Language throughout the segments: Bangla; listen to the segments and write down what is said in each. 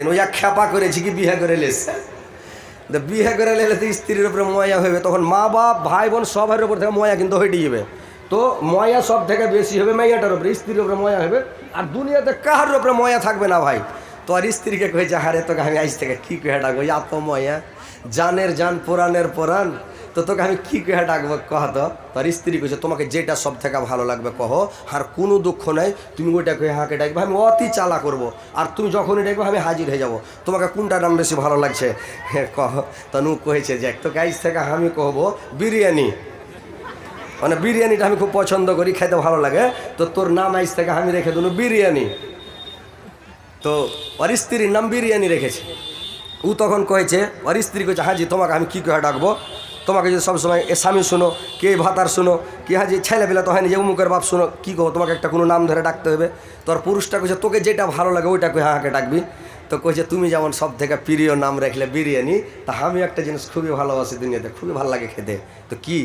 ওই এক খ্যাপা করেছি কি বিয়ে করে লেছে, বিয়ে করে লেলে তো স্ত্রীর উপরে ময়া হবে, তখন মা বাপ ভাই বোন সবার উপর থেকে ময়া কিন্তু হয়ে যাবে। তো ময়া সব থেকে বেশি হবে মেয়েটার উপরে, স্ত্রীর উপরে ময়া হবে। আর দুনিয়াতে কাহার উপরে ময়া থাকবে না ভাই। তো আর স্ত্রীকে কয়েছে হারে তোকে আমি আজ থেকে কী কহে ডাকবো, এত ময়া, জানের জান পুরাণের পুরাণ, তো তোকে আমি কী কহে ডাকবো কহ তো। তার স্ত্রী কইছে তোমাকে যেটা সব থেকে ভালো লাগবে কহ, আর কোনো দুঃখ নাই, তুমি ওইটা কহে হাঁকে ডাকবে, আমি অতি চালা করবো, আর তুমি যখনই ডাকবে আমি হাজির হয়ে যাব, তোমাকে কোনটা নাম বেশি ভালো লাগছে কহ। তনু কহেছে যে তোকে আজ থেকে আমি কহবো বিরিয়ানি, মানে বিরিয়ানিটা আমি খুব পছন্দ করি, খেতে ভালো লাগে, তো তোর নাম আজ থেকে আমি রেখে দেবো বিরিয়ানি। তো ওর স্ত্রীর নাম বিরিয়ানি রেখেছে। ও তখন কয়েছে, ওর স্ত্রী কয়েছে হাজি তোমাকে আমি কী কহে ডাকবো, তোমাকে যদি সবসময় এ স্বামী শুনো, কে ভাতার শুনো, কি হাজি ছেলেপিলা তো হয়নি যে উমুকের বাপ শুনো, কী কহো তোমাকে একটা কোনো নাম ধরে ডাকতে হবে। তোর পুরুষটা কইছে তোকে যেটা ভালো লাগে ওইটা কয়ে হাঁকে ডাকবি। তো কইছে তুমি যেমন সব থেকে প্রিয় নাম রাখলে বিরিয়ানি, তা আমি একটা জিনিস খুবই ভালোবাসি দুনিয়াতে, খুবই ভালো লাগে খেতে, তো কি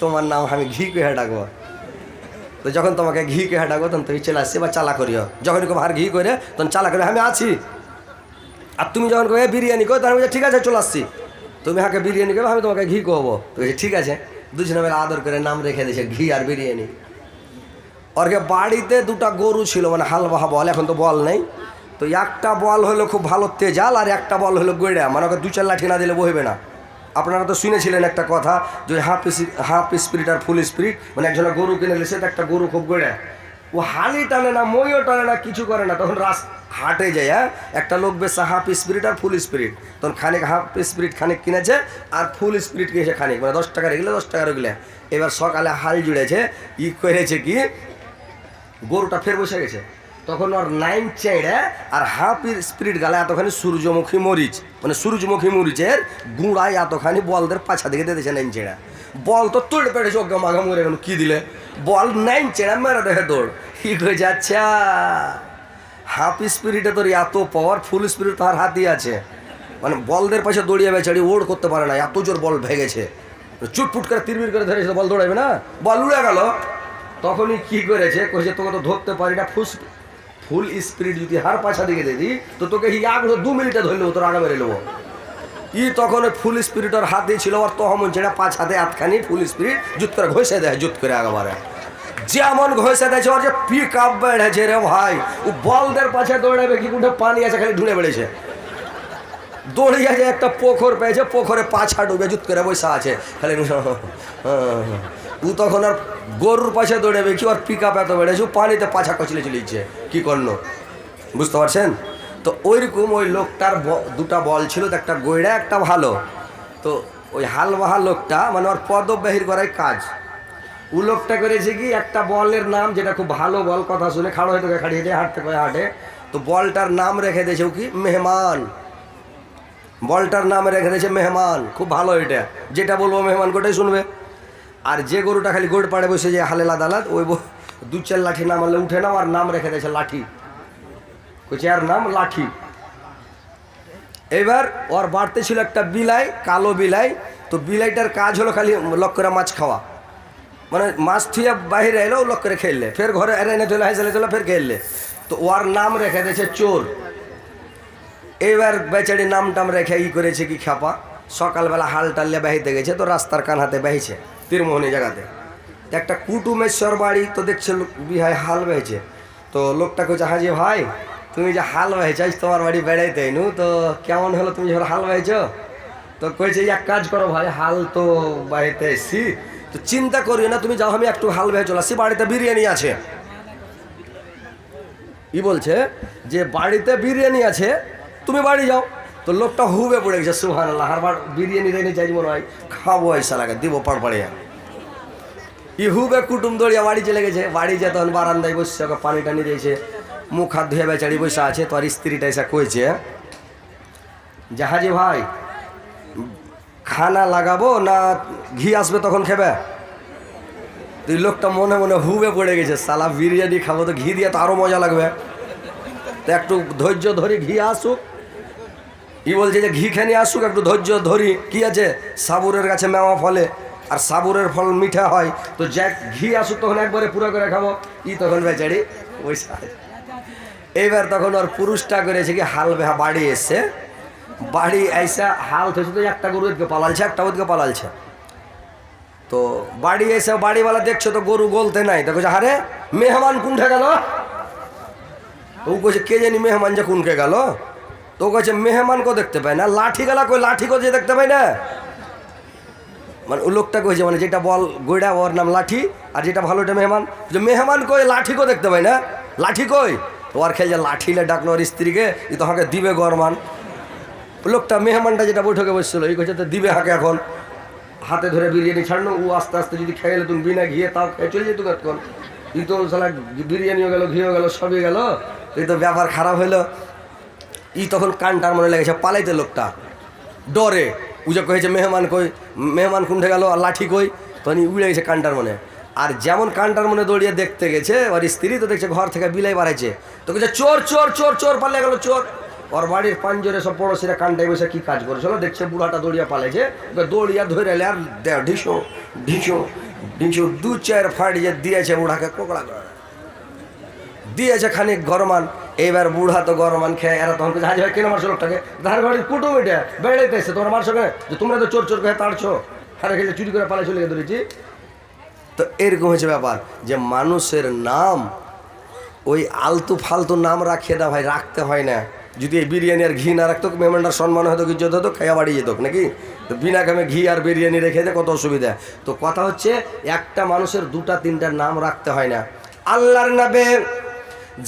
তোমার নাম আমি ঘি কহে ডাকবো। তো যখন তোমাকে ঘি কহে ডাকবো তখন তুমি চলে আসছি বা চালা করিও, যখন কেউ আর ঘি করে তখন চালা করে আমি আছি। আর তুমি যখন কহে বিরিয়ানি কো তখন আমি ঠিক আছে চলে আসছি, তুমি হাঁকে বিরিয়ানি করবে আমি তোমাকে ঘি কহবো। তো ঠিক আছে, দুজনে মিলে আদর করে নাম রেখে দিয়েছে ঘি আর বিরিয়ানি। ওরকে বাড়িতে দুটা গরু ছিল, মানে হালবাহা বল, এখন তো বল নেই। তো একটা বল হলো খুব ভালো তেজাল, আর একটা বল হলো গৈড়া, মানে ওকে 2-4 লাঠি না দিলে বইবে না। আপনারা তো শুনেছিলেন একটা কথা যে হাফ স্পিরিট আর ফুল স্পিরিট, মানে একজনের গরু কিনে নিয়েছে, একটা গরু খুব গৈড়া, ও হালি টানে না, মইও টানে না, কিছু করে না, তখন হাটে যায় একটা লোক বেশ হাফ স্পিরিট আর ফুল স্পিরিট, তখন খানিক হাফ স্পিরিট খানিক কিনেছে আর ফুল স্পিরিট কিনেছে খানিক, মানে 10 টাকা রেগলে 10 টাকা রেগলে। এবার সকালে হাল জুড়েছে, ই করেছে কি গরুটা ফের বসে গেছে, তখন ওর 9 চেড়ে আর হাফ স্পিরিট গালে এতখানি সূর্যমুখী মরিচ, মানে সূর্যমুখী মরিচের গুঁড়ায় এতখানি বলদের পাছা দিকে দিয়ে দিয়েছে 9 চেড়া। বল তো তোড়ে পেটেছে ওকে মাঘা মরে গেল, কী দিলে বল 9 চেড়া মেরে দেখে দৌড়। কি হয়ে যাচ্ছে হাফ স্পিরিটে তোর এত পাওয়ার, ফুল স্পিরিট তার হাতই আছে, মানে বলদের পাশে দৌড়িয়ে বেচারি ওড় করতে পারে না, এত জোর বল ভেঙেছে, চুটপুট করে তিরবির করে ধরেছে, বল দৌড়াবে না, বল উড়ে গেল। তখনই কি করেছে, কইছে তোকে তো ধরতে পারি না, ফুল স্পিরিট যদি হার পাছা দিকে দিই তো তোকে আগে 2 মিনিটে ধরলেও তোর আগে মেরে নেবো। তখন ওই ফুল স্পিরিটের হাতে ছিল, আর তহমন ছেড়ে 5 হাতে হাতখানি ফুল স্পিরিট জুত করে ঘষে দেয়, জুত করে একেবারে যেমন ঘষে দিয়েছে, ওর যে পিক আপ বেড়েছে রে ভাই, ও বলদের পাছে দৌড়াবে কি উঠে পানি আছে খালি ঢুলে বেড়েছে, দৌড়িয়ে যে একটা পোখর পেয়েছে, পোখরে পাছা ডুবে জুত করে বসে আছে খালি। ও তখন আর গরুর পাশে দৌড়াবে কি, ওর পিক আপ এত বেড়েছে, ও পানিতে পাছা কচলে চলেছে, কি করলো বুঝতে পারছেন। তো ওইরকম ওই লোকটার দুটা বল ছিল, তো একটা গৈড়া একটা ভালো। তো ওই হালবাহা লোকটা মানে ওর পদবাহির করাই কাজ, ও লোকটা করেছে কি একটা বলের নাম যেটা খুব ভালো বল, কথা শুনে খাড়ো হয়ে তোকে খাড়িয়ে দিয়ে হাঁটতে করে হাঁটে, তো বলটার নাম রেখে দিয়েছে ও কি মেহমান, বলটার নাম রেখে দিয়েছে মেহমান, খুব ভালো এটা, যেটা বলবো মেহমান কোটাই শুনবে। আর যে গরুটা খালি গোড় পাড়ে বসে যে হালেলা দালাত, ওই 2-4 লাঠি না মারলে উঠে না, আর নাম রেখে দিয়েছে লাঠি, কইছে আর নাম লাঠি। এবার ওর বাড়তে ছিল একটা বিলাই, কালো বিলাই, তো বিলাইটার কাজ হলো খালি লক করে মাছ খাওয়া, মানে মাছ থুয়ে বাইরে এলো লক করে খেললে, ফের ঘরে এনে চলে হাইসালে চলে ফের খেললে, তো ওর নাম রেখে দিয়েছে চোর। এবার বেচারি নাম টাম রেখে করেছে কি খ্যাপা, সকালবেলা হাল টাল্লে বাহিতে গেছে, তো রাস্তার কানহাতে বাহিছে তীরমোহনী জায়গাতে, একটা কুটুমেশ্বর বাড়ি, তো দেখছে বিহায় হাল বেহেছে, তো লোকটা কইছে হাজি ভাই তুমি যে হাল বেহেছ তোমার বাড়ি বেড়াইতে নু, তো কেমন হলো তুমি যখন হাল বেহেছ, তো কইছে এক কাজ করো ভাই, হাল তো বাড়িতে এসছি, তো চিন্তা করিও না তুমি যাও, আমি একটু হাল বেহে চলে আসছি, বাড়িতে বিরিয়ানি আছে। বলছে যে বাড়িতে বিরিয়ানি আছে তুমি বাড়ি যাও। তো লোকটা হুবে পড়ে গেছে, সুবহানাল্লাহ, আর বিরিয়ানি রেনে যাই মনে হয় খাবো, এসা লাগে দিব পাড় পাড়িয়া। হুবে কুটুম দৌড়িয়া বাড়ি চলে গেছে, বাড়ি যেয়ে তখন বারান্দায় বসছে, ওকে পানি টানি দিয়েছে, মুখ হাত ধুয়ে বেচারি বসে আছে। তো আর স্ত্রীটা এসে কইছে জাহাজি ভাই খানা লাগাবো না ঘি আসবে তখন খেবে। তুই লোকটা মনে মনে হুবে পড়ে গেছে, সালা বিরিয়ানি খাবো তো ঘি দিয়ে তো আরো মজা লাগবে, তো একটু ধৈর্য ধরি ঘি আসুক। বলছে যে ঘি খেয়ে আসুক, একটু ধৈর্য ধরি, কি আছে সাবুরের গাছে মেওয়া ফলে, আর সাবুরের ফল মিঠা হয়, তো যাক ঘি আসুক তখন একবারে পুরো করে খাবো। তখন বেচারি ওই এইবার তখন ওর পুরুষটা করেছে কি হাল বাড়ি এসছে, বাড়ি আইসা হাল থেকে তো একটা গরু ওদিকে পালালছে, একটা ওদিকে পালালছে। তো বাড়ি এসে বাড়িওয়ালা দেখছো তো গরু গলতে নাই, তো কইছে আরে মেহমান কোনটা গেল? ও কইছে কে জানি মেহমান যে কোনকে গেল। তো কইছে মেহমানকেও দেখতে পাই না, লাঠি গেলা কই লাঠিকেও যে দেখতে পাই না। মানে ও লোকটা কইছে মানে যেটা বল গইড়া ওর নাম লাঠি, আর যেটা ভালো ওটা মেহমান। যে মেহমান কই লাঠিকেও দেখতে পাই না, লাঠি কই? তো আর খেয়ে যে লাঠিলে ডাকলো ওর স্ত্রীকে, ই তোমাকে দিবে গরমান। লোকটা মেহমানটা যেটা বৈঠকে বসছিল এই কইছে তো দিবে হাকে এখন। হাতে ধরে বিরিয়ানি ছাড়লো, ও আস্তে আস্তে যদি খেয়ে গেলে তুমি বিনা ঘিয়ে তাও খেয়ে চলে যেত এখন। ই তো সালা বিরিয়ানিও গেল, ঘিও গেল, সবই গেল। এই তো ব্যাপার খারাপ হইলো। ই তখন কানটার মনে লেগেছে পালাইতে লোকটা ডরে। উজে কয়েছে মেহমান কই, মেহমান কোনটা গেল, আর লাঠি কই। তখন উড়ে গেছে কানটার মনে। আর যেমন কানটার মনে দৌড়িয়ে দেখতে গেছে, ওর স্ত্রী তো দেখছে ঘর থেকে বিলাই বাড়াইছে। তো কইছে চোর চোর চোর চোর, পালিয়ে গেল চোর। ওর বাড়ির পাঞ্জরে সব পড়োশিরা কানটায় বসে কি কাজ করেছিল দেখছে, বুড়াটা দৌড়িয়া পালাইছে। দৌড়িয়া ধরে এলে আর ঢিসো ঢিসো ঢিসো 2-4 ফাড়িয়ে দিয়েছে বুড়াকে, কোকড়া করে দিয়েছে খানিক গরমান। এইবার বুড়া তো গরমান খেয়ে এরা তখন হাজি ভাই কেন মারছো লোকটাকে? ধার বাড়ির কুটুম এটা বেড়াইতেছে, তোমার মারছো কেন? যে তোমরা তো চোর চোর খেয়ে তাড়ছো, হারে খেলে চুরি করে পালাই চলে গিয়ে ধরেছি। তো এরকম হয়েছে ব্যাপার যে মানুষের নাম ওই আলতু ফালতু নাম রাখিয়ে না ভাই, রাখতে হয় না। যদি এই বিরিয়ানি আর ঘি না রাখতো মেহমানটার সম্মান হতো, ইজ্জত হতো, খাইয়া বাড়ি যেত নাকি। তো বিনা কামে ঘি আর বিরিয়ানি রেখে দেয় কত অসুবিধা। তো কথা হচ্ছে একটা মানুষের 2-3টার নাম রাখতে হয় না। আল্লাহর নবী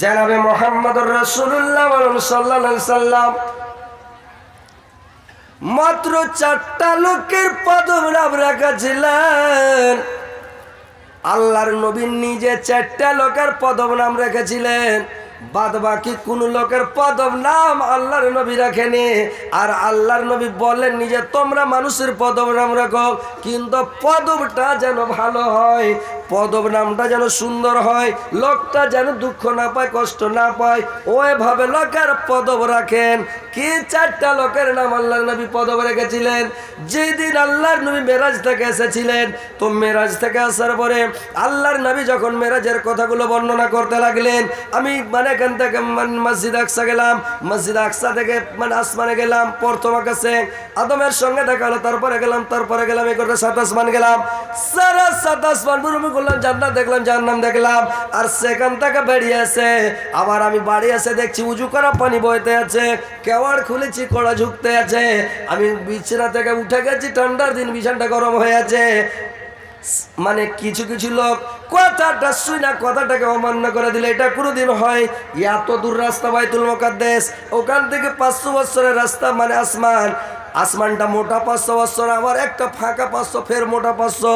জনাবে মুহাম্মদুর রাসূলুল্লাহ সাল্লাল্লাহু আলাইহি সাল্লাম মাত্র 4টা লোকের পদব নাম রেখেছিলেন। আল্লাহর নবী নিজে 4টা লোকের পদব নাম রেখেছিলেন, বাদ বাকি কোন লোকের পদব নাম আল্লাহর নবী রাখেনি। আর আল্লাহর নবী বলেন নিজে তোমরা মানুষের পদব নাম রাখো, কিন্তু পদবটা যেন ভালো হয়, পদব নামটা যেন সুন্দর হয়, লোকটা যেন দুঃখ না পায়, কষ্ট না পায়, ওইভাবে লোকের পদব রাখেন। কি 4টা লোকের নাম আল্লাহর নবী পদব রেখেছিলেন। যেদিন আল্লাহর নবী মেরাজ থেকে এসেছিলেন, তো মেরাজ থেকে আসার পরে আল্লাহর নবী যখন মেরাজের কথাগুলো বর্ণনা করতে লাগলেন, আমি এখান থেকে মসজিদ আকসা গেলাম, মসজিদ আকসা থেকে আসমানে গেলাম, প্রথম আকাশে আদমের সঙ্গে দেখা হলো, তারপরে গেলাম এই করে 7 আসমান গেলাম, সারা 7 আসমান ভূমি করলাম, জান্নাত দেখলাম, জাহান্নাম দেখলাম। আর সেখান থেকে বেরিয়ে আসে আবার আমি বাড়ি এসে দেখছি উজু করা পানি বইতে আছে, কেওয়াড় খুলেছি, কড়া ঝুঁকতে আছে। আমি বিছানা থেকে উঠে গেছি, ঠান্ডার দিন বিছানাটা গরম হয়ে আছে। মানে কিছু কিছু লোক কথাটা শুই না কথাটাকে অমান্য করে দিলে এটা কোনোদিন হয়। এত দূর রাস্তা বাইতুল মুকাদ্দাস, ওখান থেকে 500 বছরের রাস্তা, মানে আসমানটা মোটা 500 বছর, আবার একটা ফাঁকা 500, ফের মোটা 500,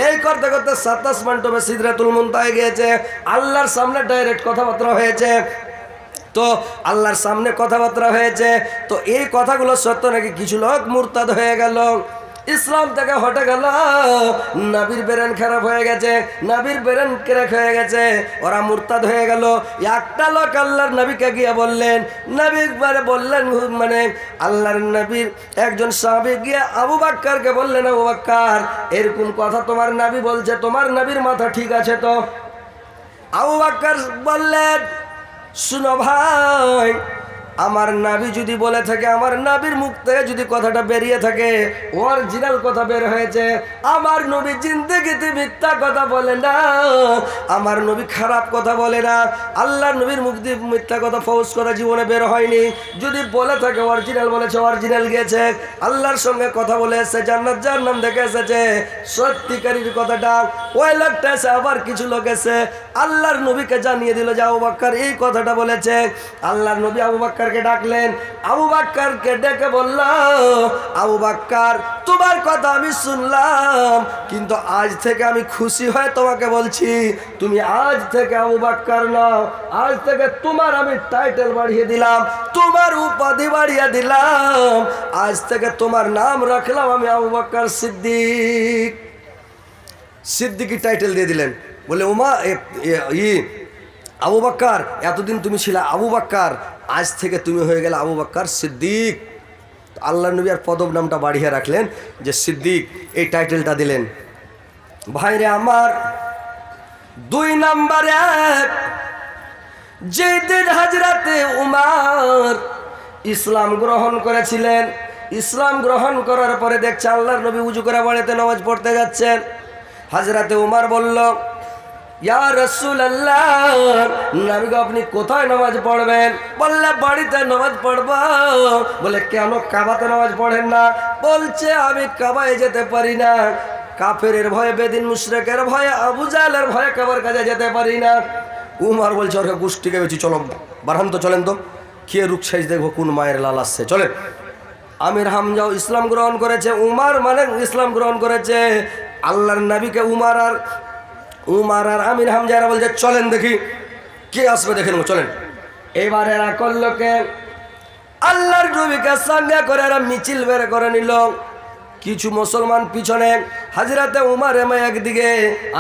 এই করতে করতে 7 আসমান টবে সিদরাতুল মুনতাহায় গিয়েছে। আল্লাহর সামনে ডাইরেক্ট কথাবার্তা হয়েছে। তো আল্লাহর সামনে কথাবার্তা হয়েছে, তো এই কথাগুলো সত্য নাকি? কিছু লোক মুরতাদ হয়ে গেল, ইসলাম থেকে হটে গেল, নবীর ব্রেন খারাপ হয়ে গেছে, নবীর ব্রেন ক্র্যাক হয়ে গেছে, ওরা মুরতাদ হয়ে গেল। একটা লোক আল্লাহর নবীকে গিয়ে বললেন, নবী বললেন, মানে আল্লাহর নবীর একজন সাহাবী গিয়ে আবু বকরকে বললেন, আবু বকর এরকম কথা তোমার নবী বলছে, তোমার নবীর মাথা ঠিক আছে তো? আবু বকর বললেন, শুনো ভাই, আমার নাবি যদি বলে থাকে, আমার নাবির মুখ থেকে যদি কথাটা বেরিয়ে থাকে, অরিজিনাল কথা বের হয়েছে। আমার নবী জিন্দেগিতে মিথ্যা কথা বলে না, আমার নবী খারাপ কথা বলে না, আল্লাহর নবীর মুখ দিয়ে মিথ্যা কথা ফৌজ করা জীবনে বের হয়নি। যদি বলে থাকে অরিজিনাল বলেছে, অরিজিনাল গিয়েছে, আল্লাহর সঙ্গে কথা বলে এসেছে, জান্নাত জাহান্নাম দেখে এসেছে, সত্যিকারীর কথাটা ওই লোকটা এসে আবার কিছু লোক এসে আল্লাহর নবীকে জানিয়ে দিল যে আবু বকর এই কথাটা বলেছে। আল্লাহর নবী আবু বকরকে ডাকলেন, আবু বকরকে ডেকে বলল, আবু বকর তোমার কথা আমি শুনলাম, কিন্তু আজ থেকে আমি খুশি হয়ে তোমাকে বলছি, তুমি আজ থেকে আবু বকর নও, আজ থেকে তোমার আমি টাইটেল বাড়িয়ে দিলাম, তোমার উপাধি বাড়িয়ে দিলাম, আজ থেকে তোমার নাম রাখলাম আমি আবু বকর সিদ্দিক। সিদ্দিকি টাইটেল দিয়ে দিলেন। বলে ওমা আবু বকর এতদিন তুমি ছিলে আবু বকর, আজ থেকে তুমি হয়ে গেলে আবু বকর সিদ্দিক। আল্লাহ নবী আর পদব নামটা বাড়িয়ে রাখলেন যে সিদ্দিক, এই টাইটেলটা দিলেন। ভাইরে আমার, 2 নাম্বার, যেদিন হযরতে উমর ইসলাম গ্রহণ করেছিলেন, ইসলাম গ্রহণ করার পরে দেখছে আল্লাহর নবী উজু করে বাড়িতে নামাজ পড়তে যাচ্ছেন। হযরতে উমর বলল, ইয়া রাসূলুল্লাহ, নবী গো আপনি কোথায় নামাজ পড়বেন? বললে বাড়িতে নামাজ পড়বো। বলে কেন কাবাতে নামাজ পড়েন না? বলছে আমি কাবায় যেতে পারি না, কাফেরের ভয়ে, বেদিন মুশরিকের ভয়ে, আবু জাহলের ভয়ে কাবার কাছে যেতে পারি না। উমর বলছে ওরে গোষ্ঠীকে বেশি, চলো বারহান তো চলেন তো, খেয়ে রুক সাইজ দেখবো কোন মায়ের লাল আসছে, চলেন। আমির হামজাও ইসলাম গ্রহণ করেছে, উমর মানে ইসলাম গ্রহণ করেছে। আল্লাহর নবীকে উমর আর আমির হামজারা বলছে চলেন দেখি কে আসবে দেখে নেবো, চলেন। এবার এরা করলো কে, আল্লাহর নবীকে সঙ্গে করে এরা মিছিল বের করে নিল। কিছু মুসলমান পিছনে, হযরতে উমর একদিকে,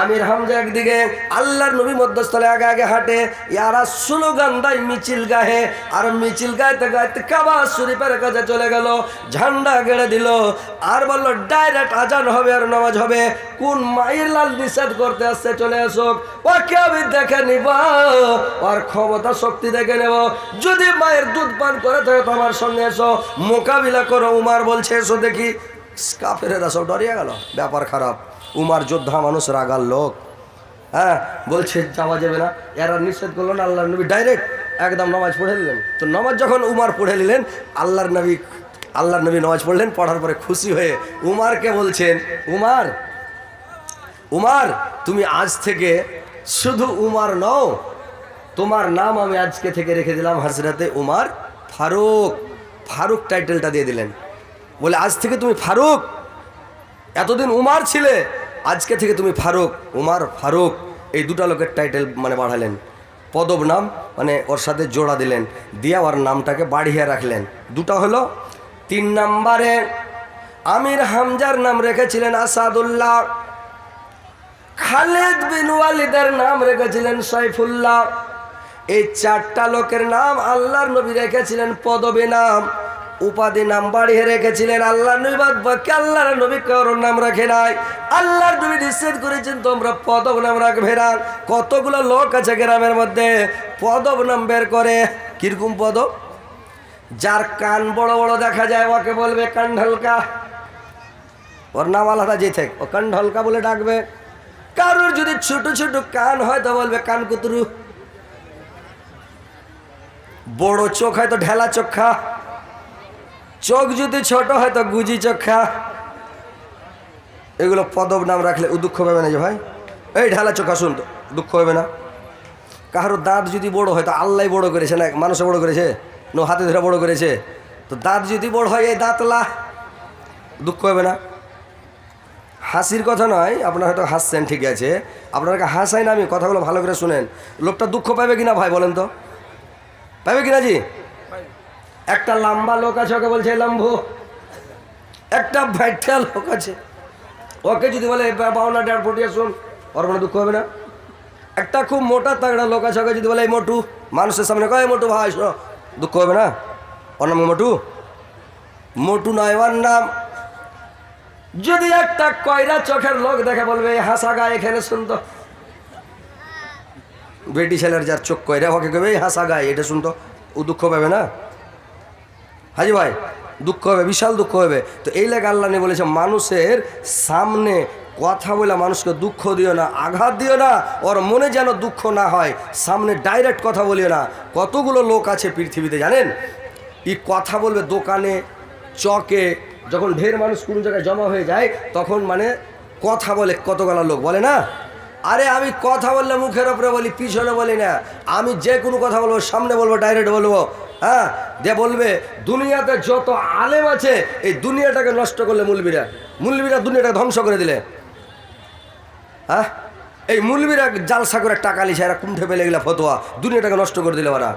আমির হামজা একদিকে, আল্লাহর নবী মধ্যস্থলে আগে আগে হাঁটে। ইয়ারা স্লোগান দেয়, মিছিল গায়ে, আর মিছিল গাইতে গাইতে কাবা শরীফের কাছে চলে গেল, ঝান্ডা গেড়ে দিল, আর বলল ডাইরেক্ট আজান হবে আর নামাজ হবে। কোন মায়ের লাল নিষেধ করতে আসছে চলে আসুক, ওকে আমি দেখে নিব, আর ক্ষমতা শক্তি দেখে নেব। যদি মায়ের দুধ পান করে থাকে তো আমার সঙ্গে এসো, মোকাবিলা করো। উমর বলছে এসো দেখি। কাফেরেরা সব ডরিয়ে গেল, ব্যাপার খারাপ। উমর যোদ্ধা মানুষ, রাগার লোক, হ্যাঁ, বলছে যাওয়া যাবে না। এরা নিষেধ করলো না, আল্লাহর নবী ডাইরেক্ট একদম নামাজ পড়ে নিলেন। তো নামাজ যখন উমর পড়ে নিলেন, আল্লাহর নবী নামাজ পড়লেন। পড়ার পরে খুশি হয়ে উমরকে বলছেন, উমর তুমি আজ থেকে শুধু উমর নও, তোমার নাম আমি আজকে থেকে রেখে দিলাম হযরতে উমর ফারুক। ফারুক টাইটেলটা দিয়ে দিলেন। বলে আজ থেকে তুমি ফারুক, এতদিন উমর ছিলে, আজকে থেকে তুমি ফারুক, উমর ফারুক, এই দুটা লোকের টাইটেল মানে বাড়ালেন, পদব নাম মানে ওর সাথে জোড়া দিলেন, দিয়ে ওর নামটাকে বাড়িয়ে রাখলেন। দুটা হলো। 3 নম্বরে আমির হামজার নাম রেখেছিলেন আসাদুল্লাহ, খালিদ বিন ওয়ালিদের নাম রেখেছিলেন সাইফুল্লাহ। এই 4টা লোকের নাম আল্লাহর নবী রেখেছিলেন পদবী নাম, উপাধি নাম বাড়িয়ে রেখেছিলেন। আল্লাহর নবী বাদবাকি আল্লাহর নবী কারোর নাম রাখে নাই। আল্লাহর নবী নিষেধ করেছেন তোমরা পদব নাম রাখবে না। কতগুলো লোক আছে গ্রামের মধ্যে পদব নাম বের করে। কিরকম পদব? যার কান বড় বড় দেখা যায় ওকে বলবে কান ঢলকা, ওর নাম আলাদা যে থাক, ও কান ঢলকা বলে ডাকবে। কারোর যদি ছোট ছোট কান হয় তো বলবে কান কুতুরু, বড় চোখ হয় তো ঢেলা চোখা, চোখ যদি ছোট হয় তো গুজি চোখা। এগুলো পদব নাম রাখলে ও দুঃখ পাবে না যে ভাই এই ঢালা চোখা শুন তো, দুঃখ হবে না। কারোর দাঁত যদি বড় হয় তো আল্লাহ বড় করেছে না মানুষে বড় করেছে, নো হাতে ধরে বড় করেছে, তো দাঁত যদি বড় হয় এই দাঁতলা, দুঃখ হবে না। হাসির কথা নয়, আপনারা হয়তো হাসছেন ঠিক আছে, আপনাকে হাসাই না, আমি কথাগুলো ভালো করে শুনেন। লোকটা দুঃখ পাবে কিনা ভাই বলেন তো, পাবে কিনা জি? একটা লম্বা লোক আছে ওকে বলছে লম্বু, একটা ভাইটা লোক আছে ওকে যদি বলে 52.5 ফুটিয়া শুন, ওর মনে দুঃখ হবে না? একটা খুব মোটা তাগড়া লোক আছে ওকে যদি বলে এই মোটু, মানুষের সামনে কয় মোটু ভাই শোনো, দুঃখ হবে না? ওর নাম মোটু নয়, ওর নাম যদি একটা কয়রা চোখের লোক দেখে বলবে হাসা গায়ে এখানে শুনতো, বেটি ছেলের যার চোখ কয়রা ওকে কবে হাসা গায়ে এটা শুনতো, ও দুঃখ পাবে না? হাজি ভাই দুঃখ হবে, বিশাল দুঃখ হবে। তো এই লেগে আল্লাহ নিয়ে বলেছে মানুষের সামনে কথা বলে মানুষকে দুঃখ দিও না, আঘাত দিও না, ওর মনে যেন দুঃখ না হয়, সামনে ডাইরেক্ট কথা বলিও না। কতগুলো লোক আছে পৃথিবীতে জানেন, এই কথা বলবে দোকানে চকে, যখন ঢের মানুষ কোনো জায়গায় জমা হয়ে যায় তখন মানে কথা বলে কতগুলো লোক বলে না, আরে আমি কথা বললে মুখের ওপরে বলি, পিছনে বলি না, আমি যে কোনো কথা বলবো সামনে বলবো, ডাইরেক্ট বলবো, হ্যাঁ দিয়ে বলবে দুনিয়াতে যত আলেম আছে এই দুনিয়াটাকে নষ্ট করলে মুলবিরা দুনিয়াটাকে ধ্বংস করে দিলে, হ্যাঁ এই মুলবিরা জালসা করে টাকা লিছে, এরা কুণ্ঠে পেলে গেলে ফতোয়া, দুনিয়াটাকে নষ্ট করে দিলে ওরা।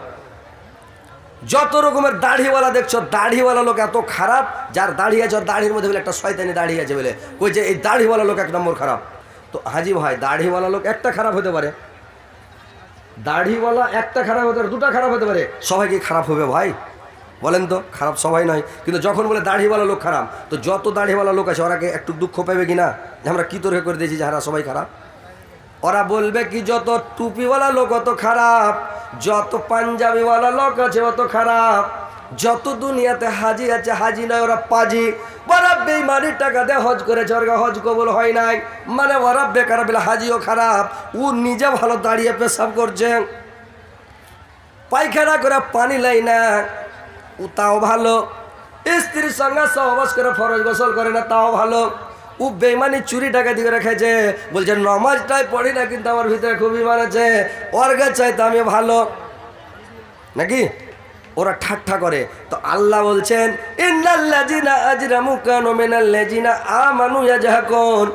যত রকমের দাড়িওয়ালা দেখছো, দাড়িওয়ালা লোক এত খারাপ, যার দাড়ি আছে ওর দাড়ির মধ্যে বলে একটা শয়তানি দাড়ি আছে বলে কই যে এই দাড়িওয়ালা লোক 1 নম্বর খারাপ। তো হাজি ভাই দাড়িওয়ালা লোক একটা খারাপ হতে পারে, দাড়িওয়ালা একটা খারাপ হতে পারে, দুটা খারাপ হতে পারে, সবাই কি খারাপ হবে ভাই বলেন তো? খারাপ সবাই নয়, কিন্তু যখন বলে দাড়িওয়ালা লোক খারাপ, তো যত দাড়িওয়ালা লোক আছে ওরাকে একটু দুঃখ পাবে কিনা যে আমরা কি তোরে করে দিয়েছি যারা সবাই খারাপ? ওরা বলবে কি যত টুপিওয়ালা লোক অত খারাপ, যত পাঞ্জাবিওয়ালা লোক আছে অত খারাপ, যত দুনিয়াতে হাজি আছে হাজি নয় ওরা পাজি। ওরা বেইমানির টাকা দিয়ে হজ করেছে, ওর হজ কবুল হয় নাই, মানে ওরা বেকার বেলা হাজিও খারাপ। ও নিজে ভালো দাঁড়িয়ে পেশাব করছে, পায়খানা করে পানি লাই না, ও তাও ভালো। স্ত্রীর সঙ্গে সহবাস করে ফরজ গোসল করে না, তাও ভালো। ও বেইমানি চুরি টাকা দিয়ে রেখেছে, বলছে নমাজটাই পড়ি না কিন্তু আমার ভিতরে খুব ইমান আছে, ওর কাছে চাইতে আমি ভালো নাকি। ওরা ঠাট্টা করে। তো আল্লাহ বলছেন ইন্নাল্লাযিনা আজরামু কানু মিনাল্লাযিনা আমানু ইয়াজহাকুন,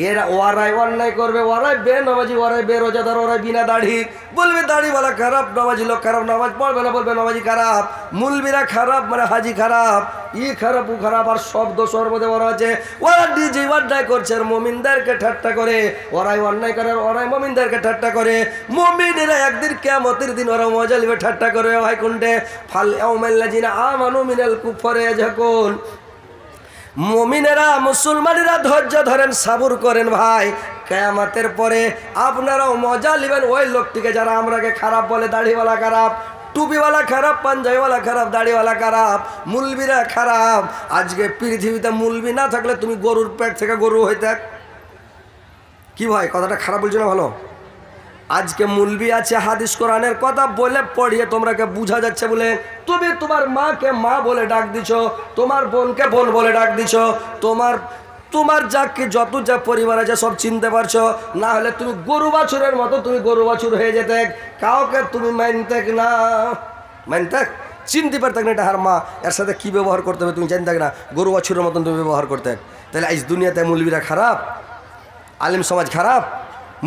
এরা ওরাই অন্যায় করবে, ওরাই বেনামাজি, ওরাই বেরোজাদার, ওরাই বিনা দাড়ি। বলবে দাড়িওয়ালা খারাপ, নামাজি লোক খারাপ, নামাজ পড়বে না, বলবে নামাজি খারাপ, মুলবিরা খারাপ, মানে হাজি খারাপ, ই খারাপ ও খারাপ, আর সব দোষ ওর মধ্যে ওরা আছে। ওরা নিজে অন্যায় করছে আর মুমিনদেরকে ঠাট্টা করে, ওরাই অন্যায় করে ওরাই মুমিনদেরকে ঠাট্টা করে। মুমিনেরা একদিন কিয়ামতের দিন ওরা মজা নেবে, ঠাট্টা করবে ভাই কোনটে। ফাল ইয়াউমাল্লাযিনা আমানু মিনাল কুফারি ইয়াজহাকুন, মুমিনেরা মুসলমানেরা ধৈর্য ধরেন, সাবুর করেন ভাই। কিয়ামতের পরে আপনারাও মজা নেবেন ওই লোকটিকে যারা আমরাকে খারাপ বলে, দাড়িওয়ালা খারাপ, টুপিওয়ালা খারাপ, পাঞ্জাবিওয়ালা খারাপ, দাড়িওয়ালা খারাপ, মুলবিরা খারাপ। আজকে পৃথিবীতে মুলবি না থাকলে তুমি গরুর পেট থেকে গরু হইতে। কি ভাই কথাটা খারাপ বলছো না ভালো? আজকে মুলবি আছে, হাদিস কোরআনের কথা বলে পড়িয়ে তোমরাকে বুঝা যাচ্ছে বলে তুমি তোমার মাকে মা বলে ডাক দিছ, তোমার বোনকে বোন বলে ডাক দিছ, তোমার যাকে যত যা পরিবার আছে সব চিনতে পারছো। না হলে তুমি গরু বাছুরের মতো তুমি গরু বাছুর হয়ে যেতে, কাউকে তুমি মানতে না, চিনতে পারতে না এটা হার মা, এর সাথে কী ব্যবহার করতে হবে তুমি জানতে না, গরু বাছুরের মতন তুমি ব্যবহার করতে। তাহলে আজ দুনিয়াতে মুলবিরা খারাপ, আলিম সমাজ খারাপ।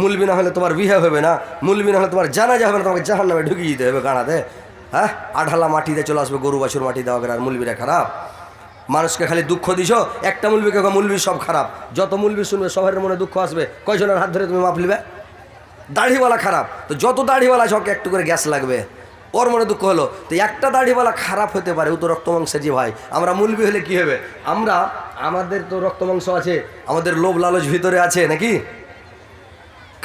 মুলবি না হলে তোমার বিয়ে হবে না, মুলবি না হলে তোমার জানাজা হবে না, তোমাকে জাহান্নামে ঢুকিয়ে দিতে হবে গানাতে। হ্যাঁ, আঢালা মাটিতে চলে আসবে, গরু বাছুর মাটি দেওয়া আর মুলবিরা খারাপ। মানুষকে খালি দুঃখ দিছ, একটা মুলবিকে মুলবি সব খারাপ। যত মুলবি শুনবে সবার মনে দুঃখ আসবে, কয়জনের হাত ধরে তুমি মাপ নিবে? দাড়িওয়ালা খারাপ, তো যত দাড়িওয়ালা সবকে একটু করে গ্যাস লাগবে, ওর মনে দুঃখ হলো। তো একটা দাড়িওয়ালা খারাপ হতে পারে, ও তো রক্ত মাংসের যে ভাই। আমরা মুলবি হলে কি হবে? আমাদের তো রক্ত মাংস আছে, আমাদের লোভ লালচ ভিতরে আছে নাকি?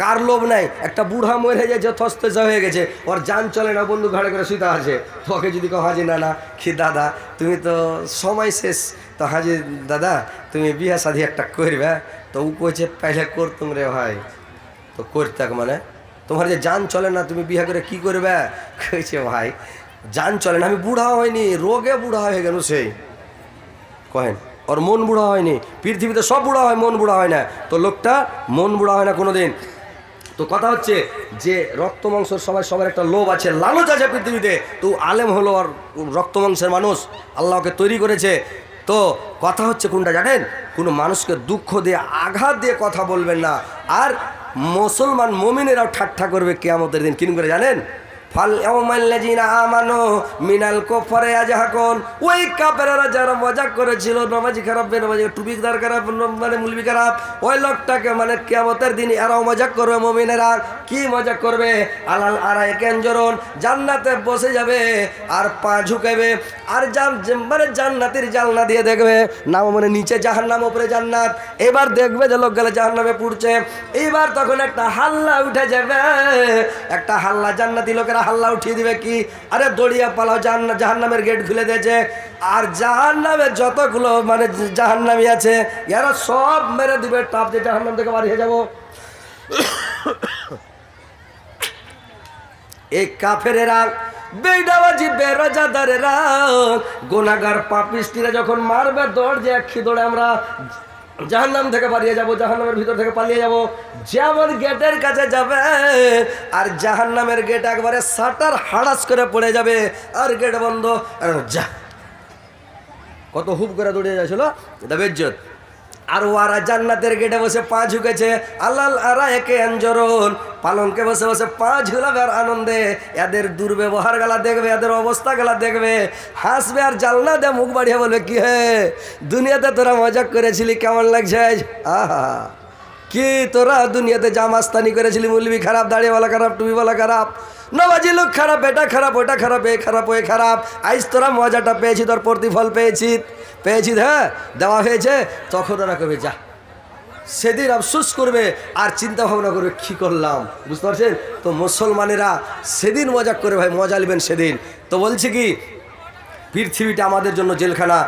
কার লোভ নাই? একটা বুড়া মরে যায়, থস্তসা হয়ে গেছে, ওর জান চলে না, বন্ধু ঘাড়ে করে শুতে আছে, তোকে যদি কেউ হাজি না কি দাদা তুমি তো সময় শেষ, তো হাজি দাদা তুমি বিয়া শাদি একটা করবে, তো ও কইছে পেলে করতুম রে ভাই, তো করতে মানে তোমার যে জান চলে না তুমি বিয়া করে কি করবে? কইছে ভাই জান চলে না, আমি বুড়া হয়নি, রোগে বুড়া হয়ে গেল সেই। কহেন ওর মন বুড়া হয়নি, পৃথিবীতে সব বুড়া হয়, মন বুড়া হয় না, তো লোকটা মন বুড়া হয় না কোনো দিন। তো কথা হচ্ছে যে রক্ত মাংসের সবার একটা লোভ আছে, লালচ আছে পৃথিবীতে। তো আলেম হলো আর রক্ত মাংসের মানুষ, আল্লাহকে তৈরি করেছে। তো কথা হচ্ছে কোনটা জানেন? কোনো মানুষকে দুঃখ দিয়ে আঘাত দিয়ে কথা বলবেন না। আর মুসলমান মুমিনেরাও ঠাট্টা করবে কিয়ামতের দিন, কিন করে জানেন? ফাল ইয়াউমাল্লাযিনা আমানু মিনাল কুফারি ইয়াজহাকুন, ওই কাফেররা যারা মজাক করেছিল নামাজি খারাপ, বেনামাজি, টুপিদার খারাপ, মানে মুলবি খারাপ, ওই লোকটাকে মানে কিয়ামতের দিন এরাও মজাক করবে। মুমিনেরা কি মজাক করবে? আলাল আরাইকা ইয়ানজুরুন, জান্নাতে বসে যাবে আর পা ঝুঁকাবে, আর মানে জান্নাতের জানলা দিয়ে দেখবে, নাম মানে নিচে জাহান্নাম, উপরে জান্নাত। এবার দেখবে যে লোকগুলো জাহান্নামে পুড়ছে, এইবার তখন একটা হাল্লা উঠে যাবে, একটা হাল্লা, জান্নাতি লোকেরা হাল্লা উঠিয়ে দিবে কি, আরে দড়িয়া পালাও, জাহান্নামের গেট খুলে দিয়েছে। আর জাহান্নামে যতগুলো মানে জাহান্নামী আছে এরা সব মেরে দিবে টাপ, যে জাহান্নাম থেকে বাড়িয়ে যাব। এই কাফেরেরা, বেনামাজি, বেরোজাদারেরা, গুনাহগার পাপিষ্টিরা যখন মারবে দৌড়, যে একই দৌড়ে আমরা জাহান্নাম থেকে পালিয়ে যাব, জাহান্নামের ভিতর থেকে পালিয়ে যাব। যেমন গেটের কাছে যাবে আর জাহান্নামের গেট একবারে শাটার হাড়াস করে পড়ে যাবে, আর গেট বন্ধ, যা কত হুপ করে দৌড়িয়ে যাচ্ছিল, এটা বেজ্জত। আর ওরা জান্নাতের গেটে বসে পা ঝুঁকেছে, আলাল আরাইকা ইয়ানজুরুন, পালঙ্কে বসে বসে পা ঝুলাবে আর আনন্দে এদের দুর্ব্যবহার গালা দেখবে, এদের অবস্থা গালা দেখবে, হাসবে আর জানলা দিয়ে মুখ বাড়িয়ে বলবে কি হে দুনিয়াতে তোরা মজাক করেছিলি, কেমন লাগছে? আহা, কি তোরা দুনিয়াতে জামাস্তানি করেছিলি, মুলবি খারাপ, দাড়িওয়ালা খারাপ, টুপিওয়ালা খারাপ, নমাজি লোক খারাপ, এটা খারাপ, ওটা খারাপ, এ খারাপ, ওই খারাপ। আইস তোরা মজাটা পেয়েছি, তোর প্রতিফল পেয়েছি, হ্যাঁ দেওয়া হয়েছে। তখন ওরা কবে যা সেদিন আফসোস করবে আর চিন্তা ভাবনা করবে কী করলাম, বুঝতে পারছেন? তো মুসলমানেরা সেদিন মজা করে ভাই, মজা নেবেন সেদিন। তো বলছে কি পৃথিবীটা আমাদের জন্য জেলখানা।